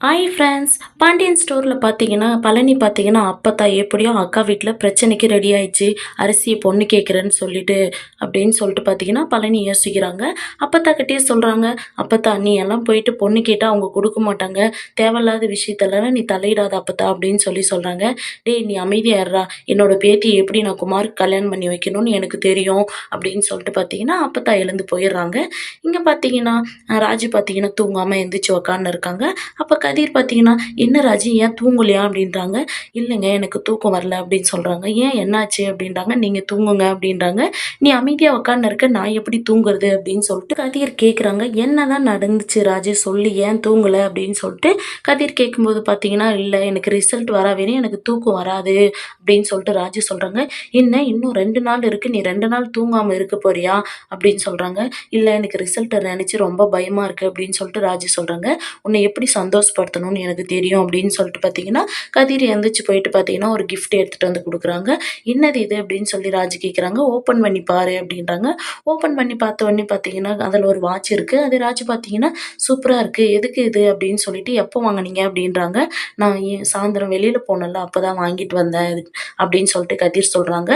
Hi friends. Pandian ஸ்டோரில் பார்த்தீங்கன்னா பழனி பார்த்தீங்கன்னா அப்பத்தா எப்படியோ அக்கா வீட்டில் பிரச்சனைக்கு ரெடி ஆயிடுச்சு. அரிசியை பொண்ணு கேட்குறேன்னு சொல்லிட்டு அப்படின்னு சொல்லிட்டு பார்த்தீங்கன்னா பழனி யோசிக்கிறாங்க. அப்பத்தா கிட்டே சொல்கிறாங்க, அப்பத்தா நீ எல்லாம் போயிட்டு பொண்ணு கேட்டால் அவங்க கொடுக்க மாட்டாங்க. தேவையில்லாத விஷயத்தெல்லாம் நீ தலையிடாத அப்பத்தா அப்படின்னு சொல்கிறாங்க. டேய் நீ அமைதியாடுறா, என்னோட பேத்தியை எப்படி நான் குமாருக்கு கல்யாணம் பண்ணி வைக்கணும்னு எனக்கு தெரியும் அப்படின்னு சொல்லிட்டு பார்த்தீங்கன்னா அப்பத்தா எழுந்து போயிடுறாங்க. இங்கே பார்த்தீங்கன்னா ராஜு பார்த்தீங்கன்னா தூங்காமல் எந்திரிச்சு உக்காந்து இருக்காங்க. அப்ப கதிர் பார்த்தீங்கன்னா, "என்ன ராஜி ஏன் தூங்கலையா?" அப்படின்றாங்க. "இல்லைங்க எனக்கு தூக்கம் வரல" அப்படின்னு சொல்றாங்க. "ஏன் என்னாச்சு?" அப்படின்றாங்க. "நீங்க தூங்குங்க" அப்படின்றாங்க. "நீ அமைதியா உட்கார்ந்து இருக்க, நான் எப்படி தூங்குறது?" அப்படின்னு சொல்லிட்டு கதிர் கேட்குறாங்க. "என்னதான் நடந்துச்சு ராஜி சொல்லு, ஏன் தூங்கல?" அப்படின்னு சொல்லிட்டு கதிர் கேட்கும்போது பார்த்தீங்கன்னா, "இல்ல எனக்கு ரிசல்ட் வர வரையும் எனக்கு தூக்கம் வராது" அப்படின்னு சொல்லிட்டு ராஜு சொல்றாங்க. "என்ன இன்னும் 2 நாள் இருக்கு, நீ 2 நாள் தூங்காம இருக்க போறியா?" அப்படின்னு சொல்றாங்க. "இல்ல எனக்கு ரிசல்ட்ட நெனச்சு ரொம்ப பயமா இருக்கு" அப்படின்னு சொல்லிட்டு ராஜு சொல்றாங்க. "உன்னை எப்படி சந்தோஷப்படுத்தணும்னு எனக்கு தெரியும்" அப்படின்னு சொல்லிட்டு பார்த்தீங்கன்னா, கதிர் எந்திரிச்சு போயிட்டு பார்த்தீங்கன்னா, ஒரு கிஃப்ட் எடுத்துட்டு வந்து குடுக்குறாங்க. "என்னது இது?" அப்படின்னு சொல்லி ராஜு கேட்குறாங்க. "ஓப்பன் பண்ணி பாரு" அப்படின்றாங்க. ஓப்பன் பண்ணி பார்த்த உடனே பார்த்தீங்கன்னா, அதில ஒரு வாட்ச் இருக்கு. அது ராஜு பார்த்தீங்கன்னா, "சூப்பரா இருக்கு. எதுக்கு இது?" அப்படின்னு சொல்லிட்டு, "எப்போ வாங்குனீங்க?" அப்படின்றாங்க. "நான் சாயந்தரம் வெளியில போனேன்ல, அப்பதான் வாங்கிட்டு வந்தேன்" அப்படின்னு சொல்லிட்டு கதிர் சொல்றாங்க.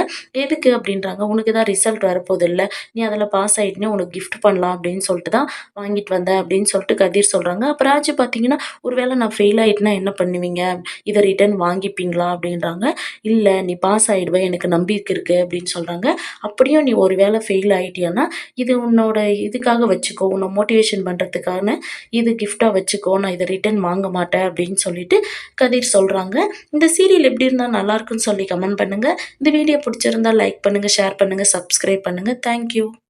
"எதுக்கு?" அப்படின்றாங்க. "உனக்கு தான் ரிசல்ட் வரப்போகுதுல்ல, நீ அதில பாஸ் ஆயிட்டீன்னா உனக்கு கிஃப்ட் பண்ணலாம் அப்படின்னு சொல்லிட்டு தான் வாங்கிட்டு வந்தேன்" அப்படின்னு சொல்லிட்டு கதிர் சொல்றாங்க. அப்ப ராஜு பார்த்தீங்கன்னா, "ஒரு வேள நான் ஃபெயில் ஆயிட்டேன்னா என்ன பண்ணுவீங்க? இத ரிட்டர்ன் வாங்கிப்பீங்களா?" அப்படின்றாங்க. "இல்ல நீ பாஸ் ஆயிடுவ. எனக்கு நம்பிக்கை இருக்கு" அப்படின்னு சொல்றாங்க. "அப்படியும் நீ ஒரு வேள ஃபெயில் ஆயிட்டியன்னா, இது உன்னோட இதுக்காக வச்சுக்கோ. உன்ன மோட்டிவேஷன் பண்றதுக்கான இது கிஃப்ட்டா வச்சுக்கோ. நான் இத ரிட்டர்ன் வாங்க மாட்டேன்" அப்படின்னு சொல்லிட்டு கதிர் சொல்றாங்க. இந்த சீரியல் எப்படி இருந்தா நல்லாருக்குன்னு சொல்லி கமெண்ட் பண்ணுங்க. இந்த வீடியோ புடிச்சிருந்தா லைக் பண்ணுங்க, ஷேர் பண்ணுங்க, சப்ஸ்கிரைப் பண்ணுங்க. Thank you.